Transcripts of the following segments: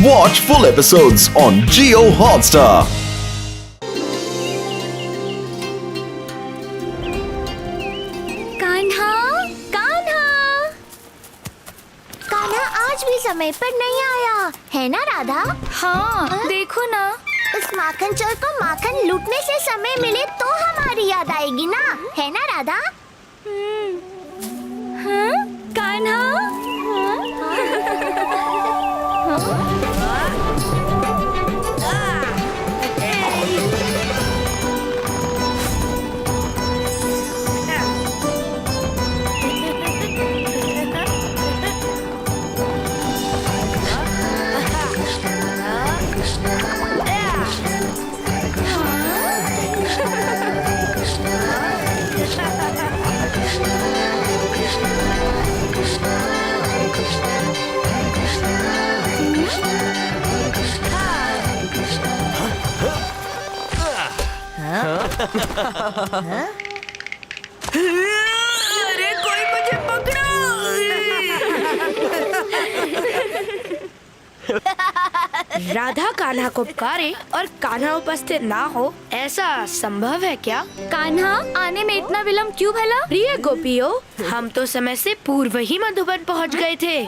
Watch full episodes on Jio Hotstar. Kanha, Kanha, Kanha आज भी समय पर नहीं आया, है ना राधा? हाँ, देखो ना। उस माखन चोर को माखन लूटने से समय मिले तो हमारी याद आएगी ना, है ना राधा? हाँ, कान्हा। अरे कोई मुझे पकड़ो। राधा कान्हा को पुकारे और कान्हा उपस्थित ना हो, ऐसा संभव है क्या? कान्हा, आने में इतना विलम्ब क्यों भला? प्रिय गोपियों, हम तो समय से पूर्व ही मधुबन पहुंच गए थे।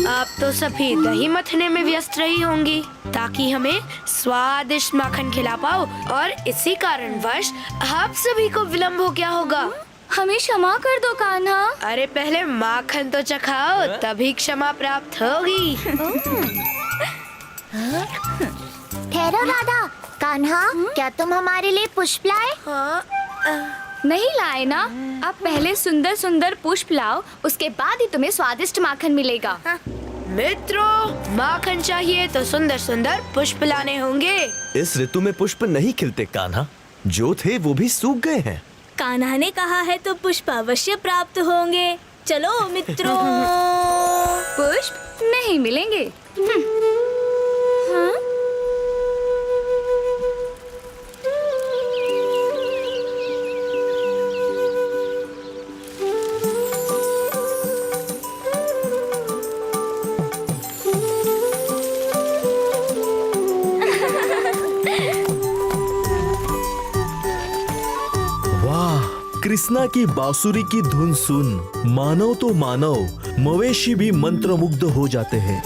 आप तो सभी दही मथने में व्यस्त रही होंगी ताकि हमें स्वादिष्ट माखन खिला पाओ, और इसी कारणवश आप सभी को विलम्ब हो गया होगा। हमें क्षमा कर दो कान्हा। अरे पहले माखन तो चखाओ, तभी क्षमा प्राप्त होगी। ठहरो राधा, कान्हा, क्या तुम हमारे लिए पुष्प लाए? नहीं लाए ना। आप पहले सुंदर सुंदर पुष्प लाओ, उसके बाद ही तुम्हें स्वादिष्ट माखन मिलेगा। मित्रों, माखन चाहिए तो सुंदर सुंदर पुष्प लाने होंगे। इस ऋतु में पुष्प नहीं खिलते कान्हा, जो थे वो भी सूख गए हैं। कान्हा ने कहा है तो पुष्प अवश्य प्राप्त होंगे। चलो मित्रों। पुष्प नहीं मिलेंगे। हाँ? कृष्णा की बांसुरी की धुन सुन मानव तो मानव, मवेशी भी मंत्रमुग्ध हो जाते हैं।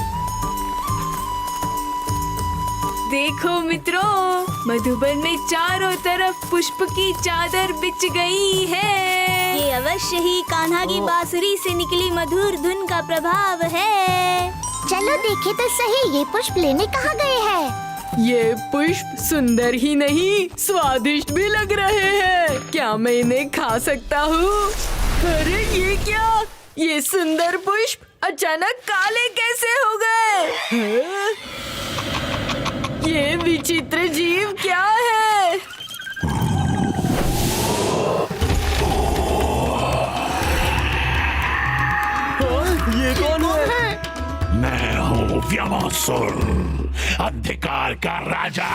देखो मित्रों, मधुबन में चारों तरफ पुष्प की चादर बिछ गई है। ये अवश्य ही कान्हा की बांसुरी से निकली मधुर धुन का प्रभाव है। चलो देखे तो सही, ये पुष्प लेने कहाँ गए हैं? ये पुष्प सुंदर ही नहीं, स्वादिष्ट भी लग रहे हैं। क्या मैं इन्हें खा सकता हूँ? अरे ये क्या? ये सुंदर पुष्प अचानक काले कैसे हो गए? हाँ? ये विचित्र जीव क्या है? ये कौन है? मैं हूँ व्यामासुर, अंधकार का राजा।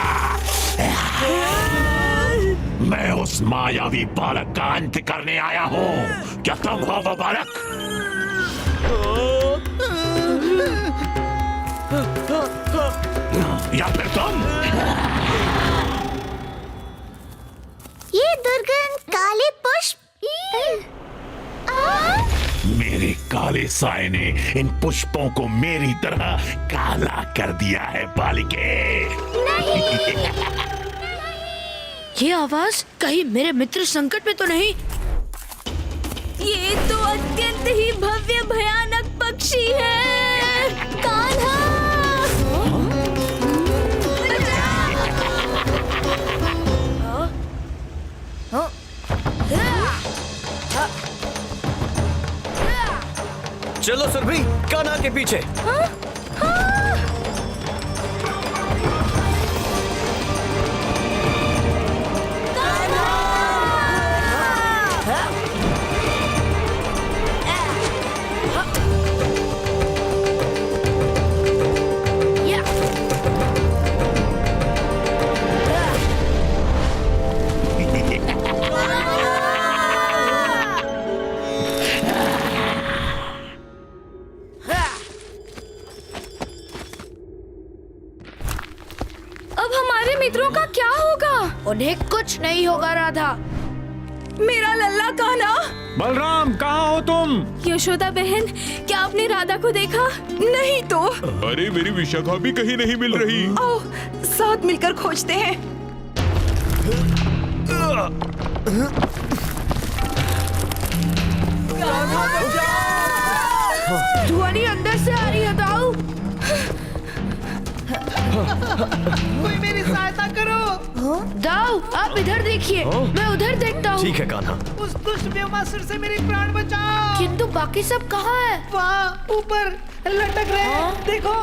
मैं उस मायावी बालक का अंत करने आया हूँ। क्या तुम हो वो बालक? या फिर तुम? ये दुर्गंध काले पुष्प। मेरे काले साए ने इन पुष्पों को मेरी तरह काला कर दिया है बालिके। ये आवाज कहीं मेरे मित्र संकट में तो नहीं? ये तो अत्यंत ही भव्य भयानक पक्षी है। कान्हा! चलो सुरभि, कान्हा के पीछे। मेरे मित्रों का क्या होगा? उन्हें कुछ नहीं होगा राधा। मेरा लल्ला कान्हा। बलराम, कहाँ हो तुम? यशोदा बहन, क्या आपने राधा को देखा? नहीं तो। अरे मेरी विशाखा भी कहीं नहीं मिल रही। आओ साथ मिलकर खोजते हैं। ध्वनि अंदर से आ रही है दाऊ। कोई मेरी सहायता करो। दाऊ, आप इधर देखिए, मैं उधर देखता हूँ। ठीक है कान्हा। उस दुष्ट व्योमासुर से मेरी प्राण बचाओ। किंतु बाकी सब कहाँ है? वहाँ ऊपर लटक रहे हैं, देखो।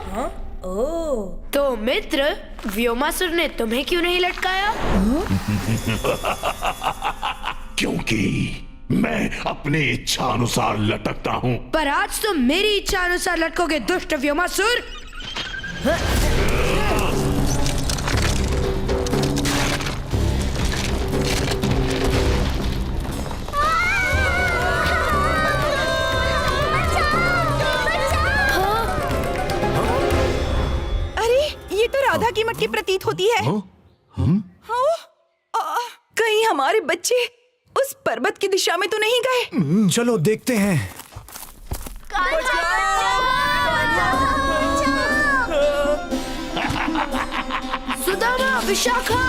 तो मित्र, व्योमासुर ने तुम्हें क्यों नहीं लटकाया? क्योंकि मैं अपनी इच्छा अनुसार लटकता हूँ। पर आज तुम मेरी इच्छा अनुसार लटकोगे दुष्ट व्योमासुर। अरे ये तो राधा की मटकी प्रतीत होती है। कहीं हमारे बच्चे उस पर्वत की दिशा में तो नहीं गए? चलो देखते हैं। सुदामा, विशाखा।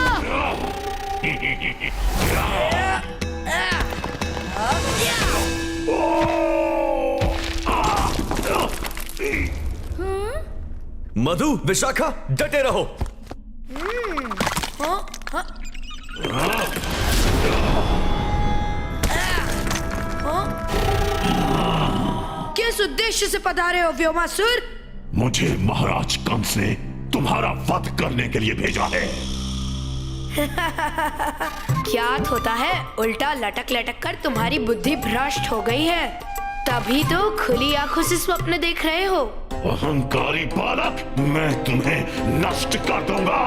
मधु, विशाखा, डटे रहो। किस उद्देश्य से पधारे हो व्योमासुर? मुझे महाराज कंस ने तुम्हारा वध करने के लिए भेजा है। ज्ञात होता है उल्टा लटक लटक कर तुम्हारी बुद्धि भ्रष्ट हो गई है, तभी तो खुली आंखों से स्वप्न देख रहे हो। अहंकारी बालक, मैं तुम्हें नष्ट कर दूंगा।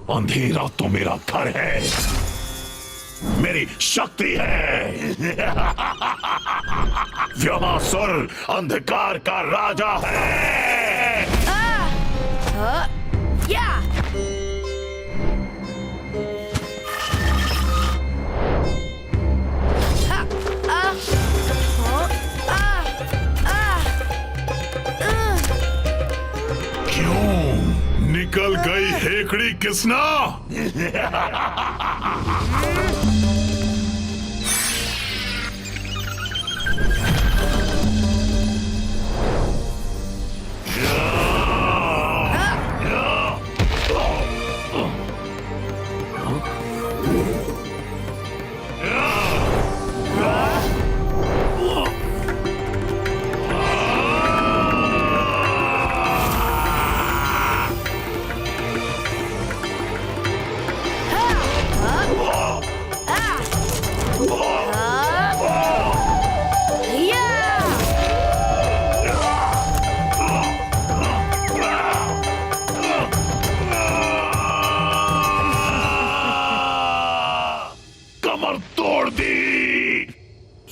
अंधेरा तो मेरा घर है, मेरी शक्ति है। व्योमासुर अंधकार का राजा है। या निकल गई हेकड़ी किसना?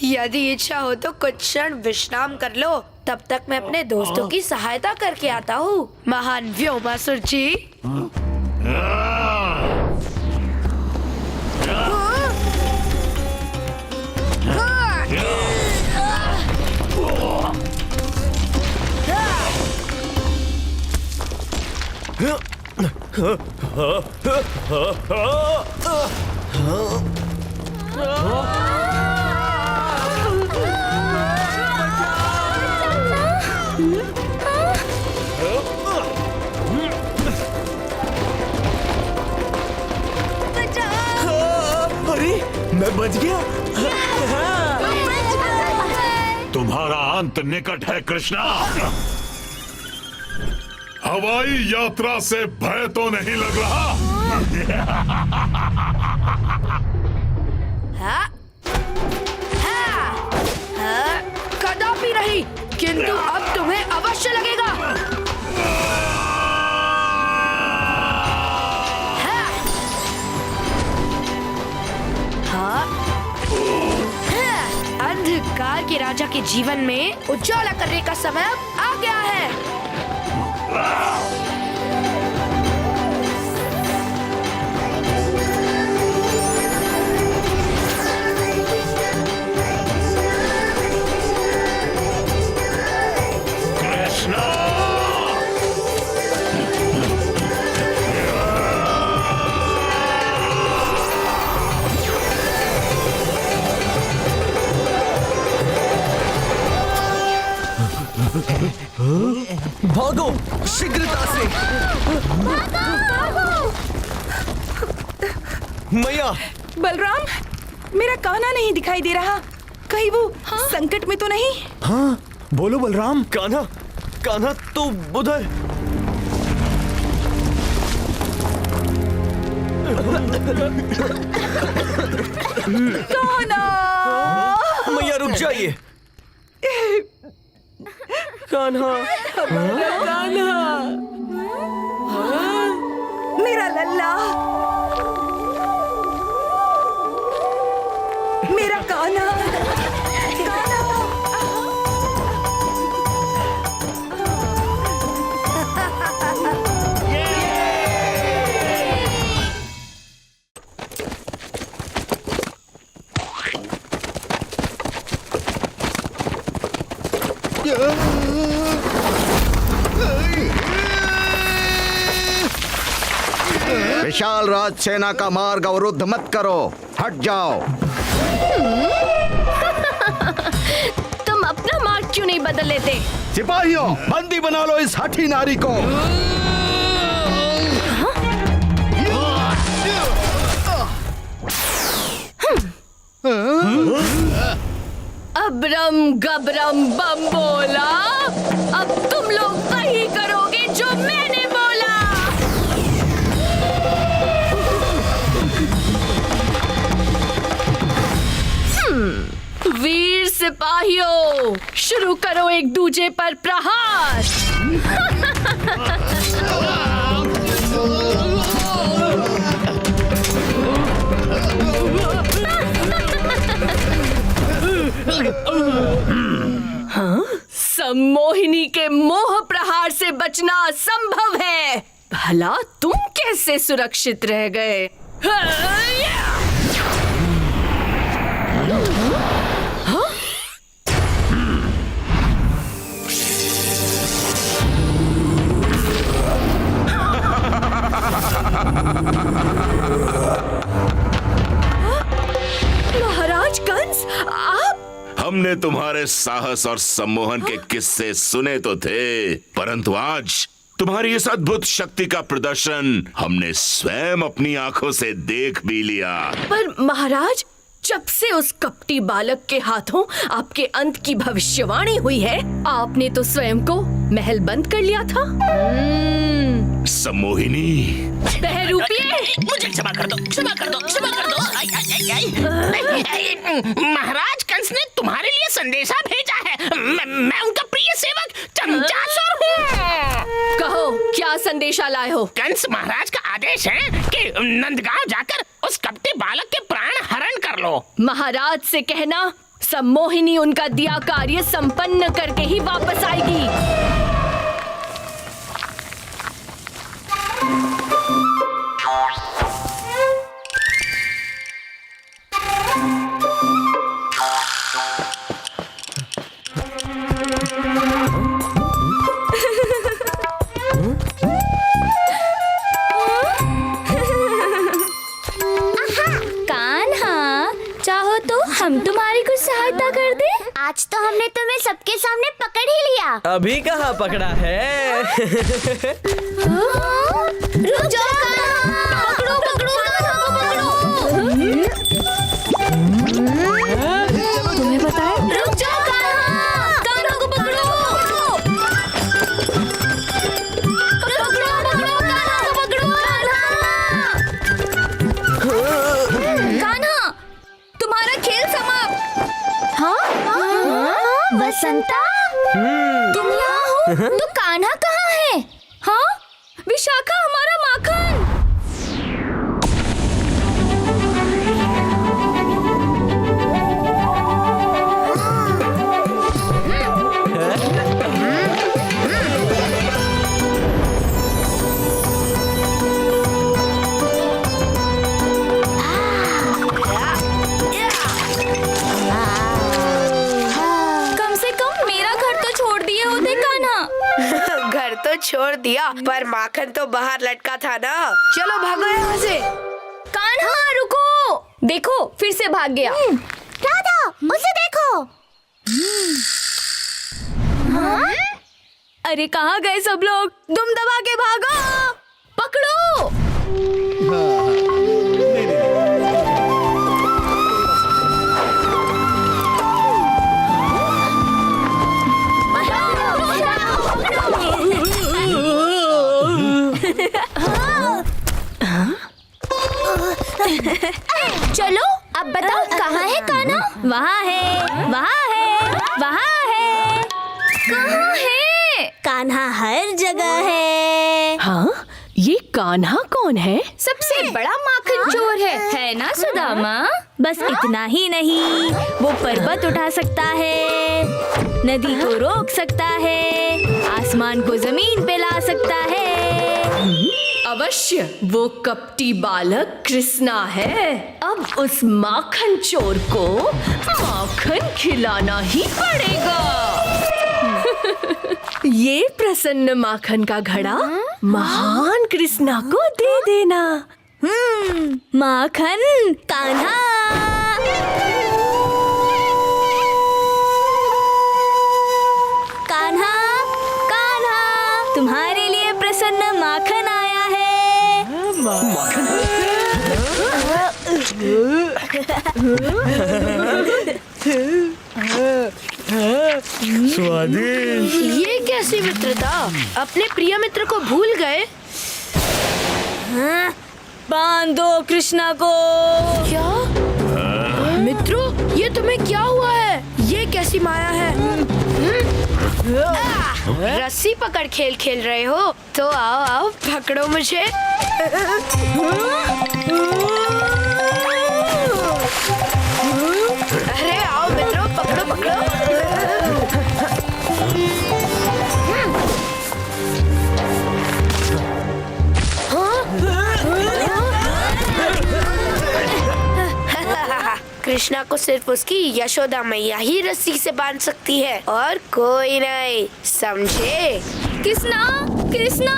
यदि इच्छा हो तो कुछ क्षण विश्राम कर लो, तब तक मैं अपने दोस्तों की सहायता करके आता हूँ। महान व्योमासुर जी। अरे मैं बच गया। तुम्हारा अंत निकट है कृष्णा। हवाई यात्रा से भय तो नहीं लग रहा? कदापि नहीं, किंतु अब तुम्हें अवश्य लगेगा। अंधकार के राजा के जीवन में उजाला करने का समय अब आ गया है। भागो शीघ्रता से। मैया। बलराम, मेरा कान्हा नहीं दिखाई दे रहा। कहीं वो संकट में तो नहीं? हाँ बोलो बलराम। कान्हा, कान्हा तो उधर। कान्हा! मैया रुक जाइए। कान्हा, कान्हा, मेरा लल्ला, मेरा कान्हा, विशाल राज सेना का मार्ग अवरुद्ध मत करो, हट जाओ। तुम अपना मार्ग क्यों नहीं बदल लेते? सिपाहियों, बंदी बना लो इस हठी नारी को। अबरम गबरम बम बोला, अब तुम लोग वही करोगे जो मैंने बोला। वीर सिपाहियों, शुरू करो एक दूजे पर प्रहार। सम्मोहिनी के मोह प्रहार से बचना असंभव है। भला तुम कैसे सुरक्षित रह गए? महाराज कंस, आप? हमने तुम्हारे साहस और सम्मोहन के किस्से सुने तो थे, परंतु आज तुम्हारी इस अद्भुत शक्ति का प्रदर्शन हमने स्वयं अपनी आंखों से देख भी लिया। पर महाराज, जब से उस कपटी बालक के हाथों आपके अंत की भविष्यवाणी हुई है, आपने तो स्वयं को महल बंद कर लिया था। सम्मोहिनी, बहरूपिये, मुझे क्षमा कर दो, क्षमा कर दो, क्षमा कर दो। महाराज कंस ने तुम्हारे लिए संदेशा भेजा है। मैं उनका प्रिय सेवक चमचासुर हूँ। कहो, क्या संदेशा लाए हो? कंस महाराज का आदेश है कि नंदगांव जाकर उस कपटी बालक के प्राण हरण कर लो। महाराज से कहना, सम्मोहिनी उनका दिया कार्य संपन्न करके ही वापस आएगी। हम तुम्हारी कुछ सहायता कर दे? आज तो हमने तुम्हें सबके सामने पकड़ ही लिया। अभी कहाँ पकड़ा है? रुक जाओ, पकड़ो पकड़ो पकड़ो। तुम्हें पता है? रुक जाओ, कान्हा को पकड़ो। पकड़ो पकड़ो, कान्हा को पकड़ो। कान्हा, तुम्हारा खेल समाप्त। हाँ? वसंता? तुम यहाँ हो तो कान्हा कहाँ है? हाँ, विशाखा हमारा माखन। कम से कम मेरा घर तो छोड़ दिए होते कान्हा। घर तो छोड़ दिया पर माखन तो बाहर लटका था ना। चलो भागो यहाँ से। कान्हा रुको, देखो फिर से भाग गया। राधा, उसे देखो। अरे कहाँ गए सब लोग? दुम दबा के भागो। पकड़ो। चलो अब बताओ कहाँ है कान्हा? वहाँ है, वहाँ है, वहाँ है। कहाँ है? कान्हा हर जगह है। हाँ, ये कान्हा कौन है? सबसे बड़ा माखन चोर है ना सुदामा? बस इतना ही नहीं, वो पर्वत उठा सकता है, नदी को रोक सकता है, आसमान को जमीन पे ला सकता है। अवश्य वो कपटी बालक कृष्णा है। अब उस माखन चोर को माखन खिलाना ही पड़ेगा। ये प्रसन्न माखन का घड़ा महान कृष्णा को दे देना। माखन कान्हा। कान्हा, कान्हा, तुम्हारे लिए प्रसन्न माखन आया है। स्वादिष्ट। ये कैसी मित्रता? अपने प्रिय मित्र को भूल गए? बांध दो कृष्णा को। क्या मित्रों, ये तुम्हें क्या हुआ है? ये कैसी माया है? रस्सी पकड़ खेल खेल रहे हो तो आओ आओ पकड़ो मुझे। अरे आओ मित्रों, पकड़ो पकड़ो। कृष्णा को सिर्फ उसकी यशोदा मैया ही रस्सी से बांध सकती है और कोई नहीं, समझे? कृष्णा, कृष्णा।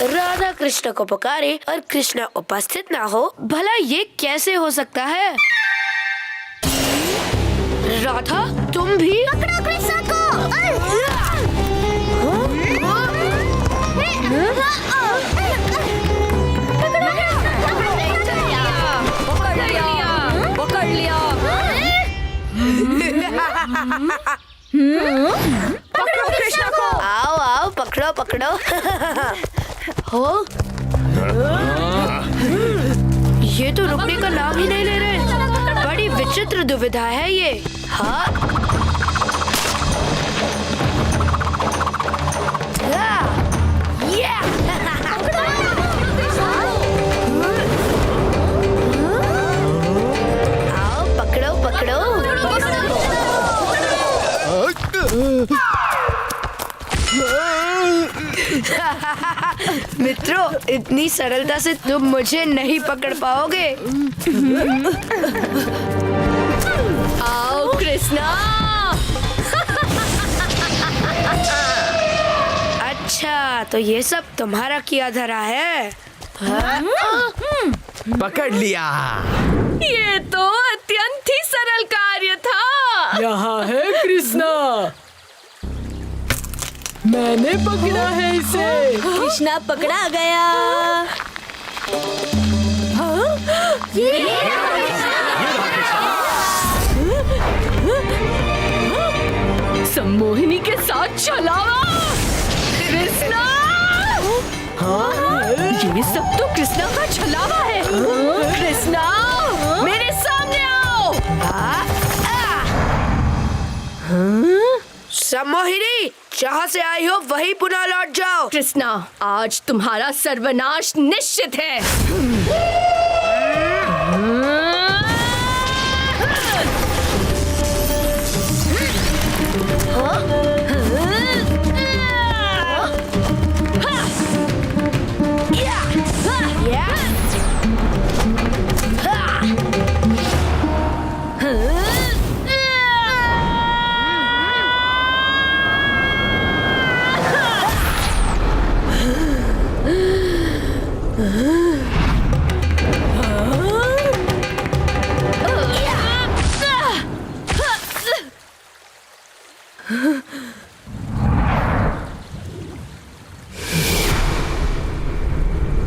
राधा कृष्ण को पुकारे और कृष्ण उपस्थित ना हो, भला ये कैसे हो सकता है? राधा, तुम भी? पकड़ो कृष्णा को। पकड़ लिया। पकड़ो कृष्णा को। आओ आओ पकड़ो पकड़ो। हो ये तो रुकने का नाम ही नहीं ले रहे। बड़ी विचित्र दुविधा है ये। हाँ आओ पकड़ो पकड़ो। मित्रों, इतनी सरलता से तुम मुझे नहीं पकड़ पाओगे। आओ कृष्णा। अच्छा, तो ये सब तुम्हारा किया धरा है? पकड़ लिया। ये तो अत्यंत ही सरल कार्य था। यहाँ है कृष्णा, मैंने पकड़ा है इसे। कृष्णा पकड़ा गया। सम्मोहिनी के साथ छलावा। कृष्णा, ये सब तो कृष्णा का छलावा है। कृष्णा, मेरे सामने आओ। सम्मोहिनी, जहाँ से आई हो वहीं पुनः लौट जाओ। कृष्णा, आज तुम्हारा सर्वनाश निश्चित है।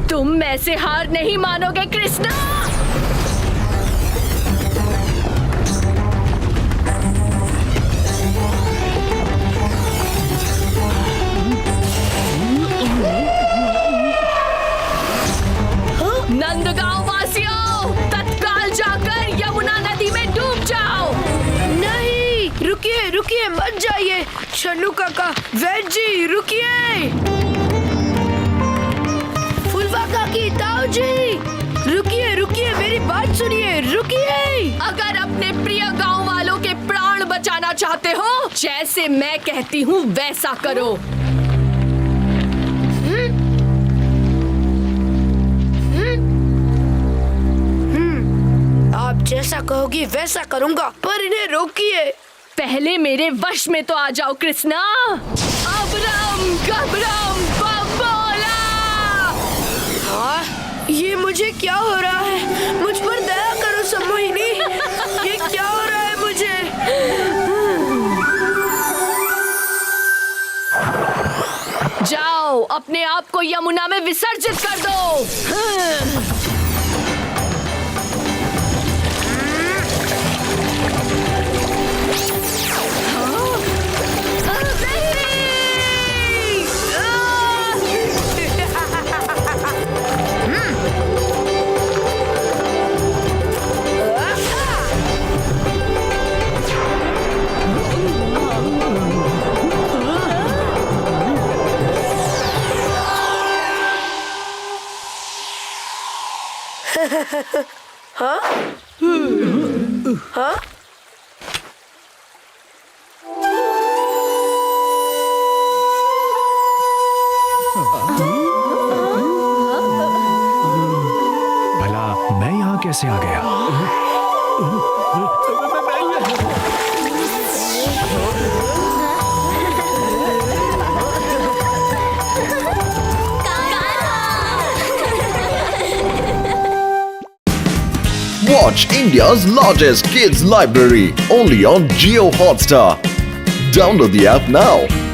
तुम ऐसे हार नहीं मानोगे कृष्णा। नंदगांव वासियों, तत्काल जाकर यमुना नदी में डूब जाओ। नहीं, रुकिए रुकिए, मत जाइए। शन्नू काका, वैद जी, रुकिए। फुलवा काकी, ताऊ जी, रुकिए रुकिए, मेरी बात सुनिए, रुकिए। अगर अपने प्रिय गांव वालों के प्राण बचाना चाहते हो, जैसे मैं कहती हूँ वैसा करो। आप जैसा कहोगी वैसा करूँगा, पर इन्हें रोकिए। पहले मेरे वश में तो आ जाओ कृष्णा। अबरम गबरम बबोला। ये मुझे क्या हो रहा है? मुझ पर दया करो सम्मोहिनी, ये क्या हो रहा है मुझे? जाओ, अपने आप को यमुना में विसर्जित कर दो। हाँ? हाँ? भला मैं यहाँ कैसे आ गया? Watch India's largest kids library only on Jio Hotstar. Download the app now.